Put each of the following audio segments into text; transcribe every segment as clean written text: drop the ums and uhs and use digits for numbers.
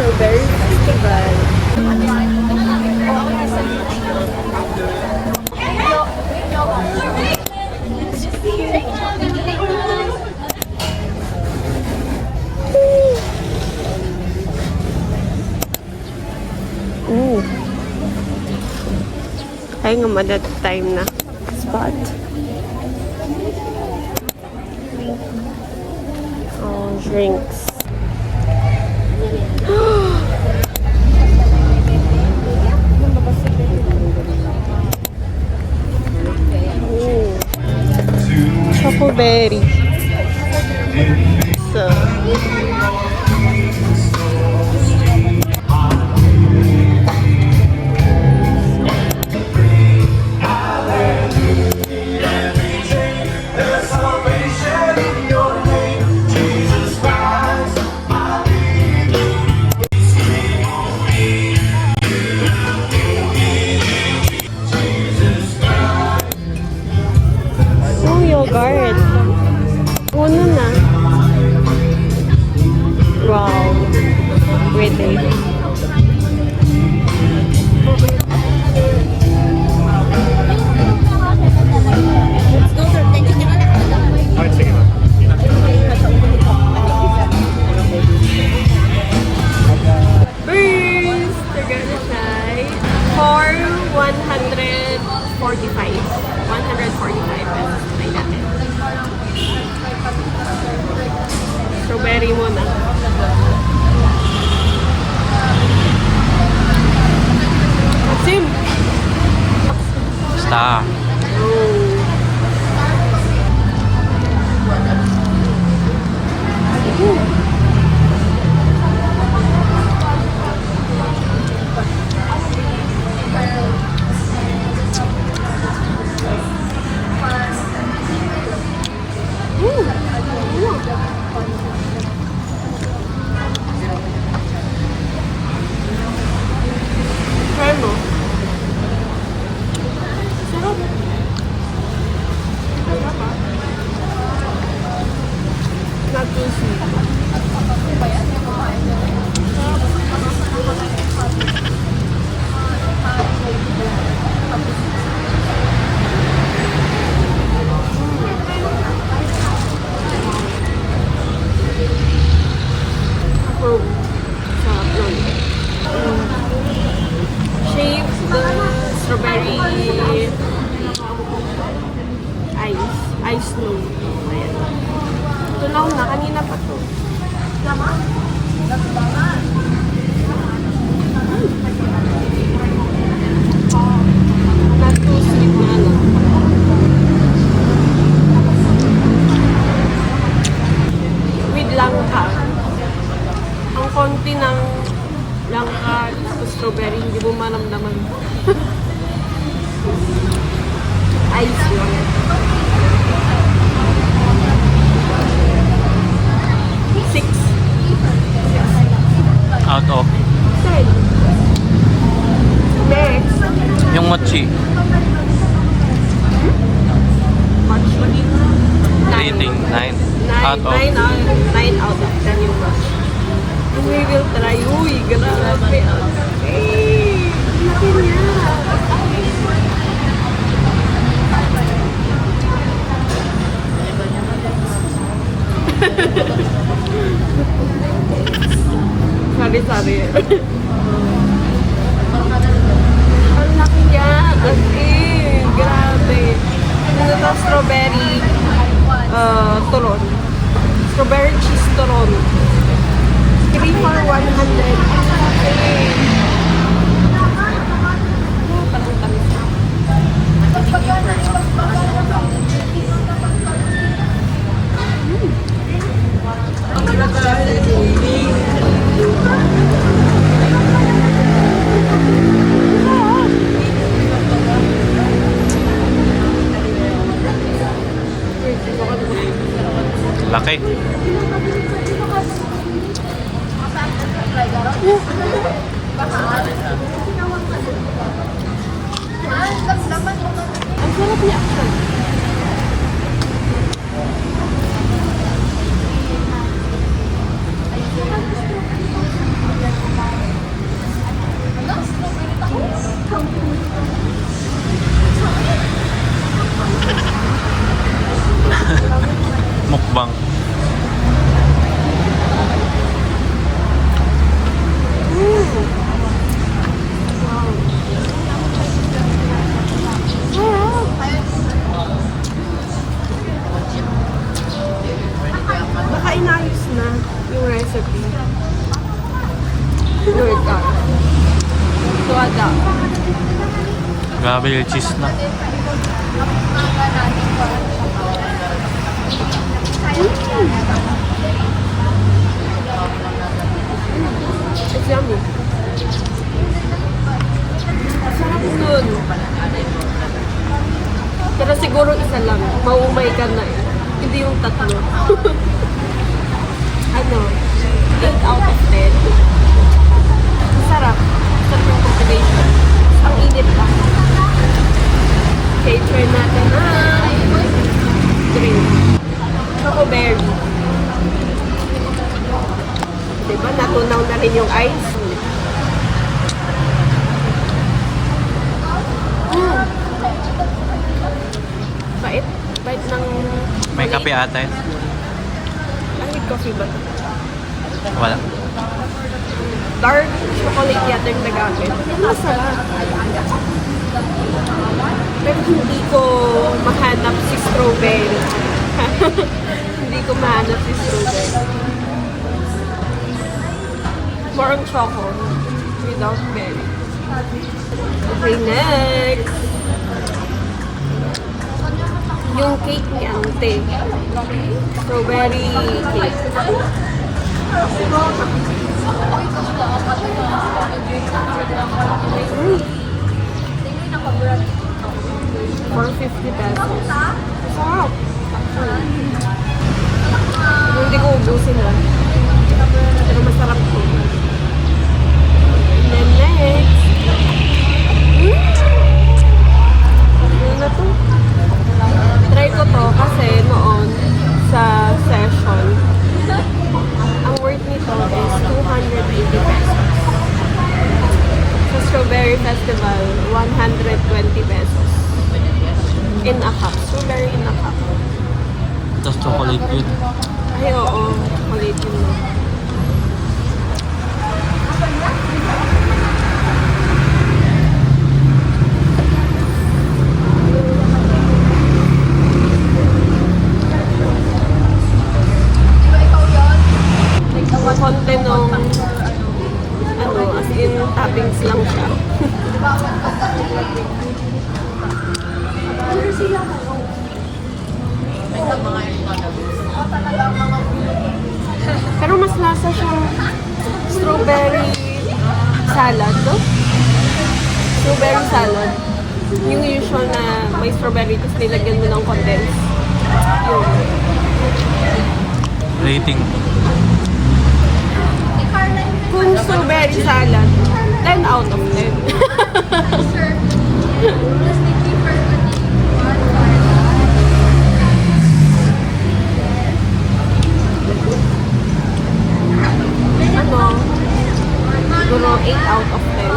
Strawberry Festival. Ooh. Ay nga madat time na spot. Oh, drinks. Chocoberry. So, oh, yogurt. Uno na. Wow. Pretty. First, they're gonna try for 145. 145 pesos. Try natin. Strawberry muna. Sim! Basta. Try mo. Sarap. Not too sweet. Oh, sarap nun. Shave the strawberry ice snow. Ayan. Ito lang na, kanina pa to. Not too sweet na ano. With langka. Ang konti ng langka tapos strawberry, hindi mo maramdaman. Ice yun. Six. Out of. 10. Next. Yung mochi. Match maging 9. Rating 9. Out of. 9 out of 10 yung match. And we will try. Uy, grabe. Hey, laki niya. Sari-sari. Ang laki niya. As in, grabe. Ano to? Strawberry turon. Strawberry cheese turon. 3 for 100. Okay. Parang tamis. Laki. Ang sarap niya. yung recipe. Lord ka. Suwada. Grabe yung cheese na. It's yummy. Sarap nun. Pero siguro isa lang. Maumay ka na eh. Hindi yung tatlo. Ano? 8 out of 10. Sarap. Sarap yung combination. Ang init lang. Okay, try natin ang drink. Chocoberry. Diba? Natunaw na rin yung ice. Bait. Bait ng... May kape ata yun. Ay, coffee ba? Wala. Dark chocolate yata yung nagamit. Masarap. Pero hindi ko mahanap si strawberry. Hindi ko mahanap si strawberry. More on choco. Without berry. Okay, next. Yung cake ni Ante. Strawberry cake. For 50 pesos. Sarap. Hindi ko ubusin na. Pero masarap ko. And then next. Ano na to? Try ko to kasi noon sa session, ang worth nito is 280 pesos. Sa Strawberry Festival, 120 pesos. In a cup. Strawberry in a cup. Tapos chocolate yun. Ay, oo. Chocolate yun. No? Konti nung ano, as in toppings lang siya. Pero mas lasa siyang strawberry salad, no? Strawberry salad. Yung usual na may strawberry tapos nilagyan mo ng condensed. Yun. Rating. Kung strawberry salad, 10 out of 10. Ano? Siguro 8 out of 10.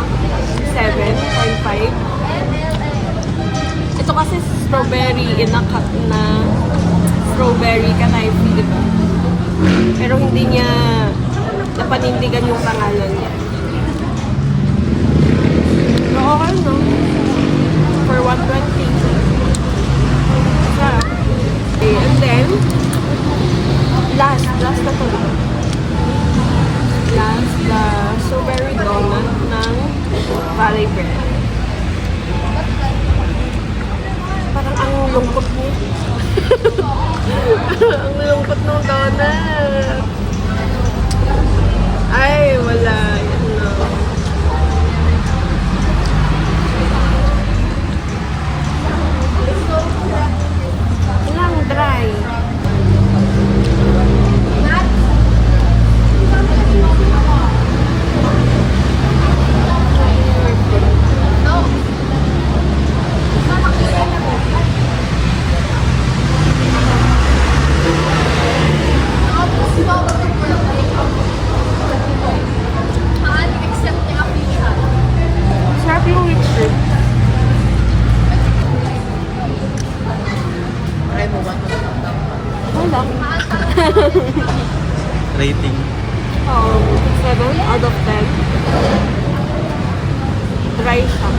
7.5. Ito kasi strawberry in a cup na strawberry canaifi, di ba? Pero hindi niya napanindigan yung pangalan niya. So, okay, no? For 120. Sarap. Okay, and then, last na to. Last, the strawberry donut ng Valley Bread. Parang ang lungkot niya. Ang lungkot ng donut. Ay, wala. Yan na. Ilang dry. Sarap yung whipped cream. Wala. Rating. 7 out of 10. Dry siya.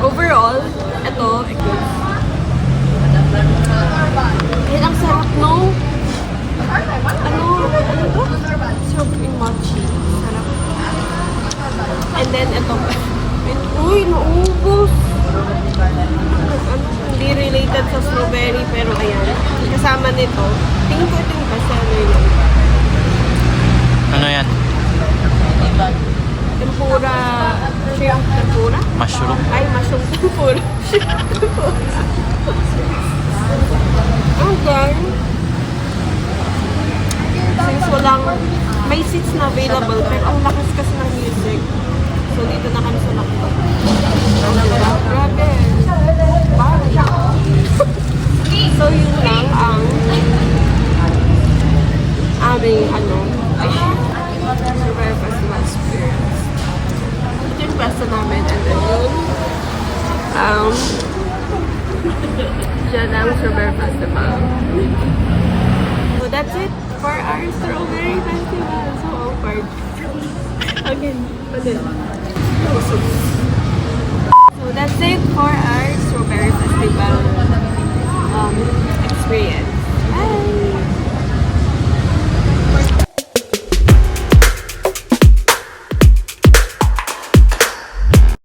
Overall, ito, Yan ang sarap, no? Ano to? Strawberry mochi. Sarap. And then, ito pa. Uy, naubos! Ano, hindi related sa strawberry, pero ayan. Kasama nito, tingin ko ito yung bestseller yun. Ano yan? Tempura, shrimp tempura? Mushroom? Ay, mushroom tempura. Shrimp tempura. Okay. Since walang, may seats na available, pero ang lakas kasi ng music. So, dito na kami sa laptop. Diba? Grabe. Wow. So, yun lang ang aming, Survivor Festival experience. Ito yung pesta namin. And then yun, dyan ang Survivor Festival. So, that's it for our Strawberry Festival. So, awkward. Again, ulit. So, that's it for our Strawberry Festival experience.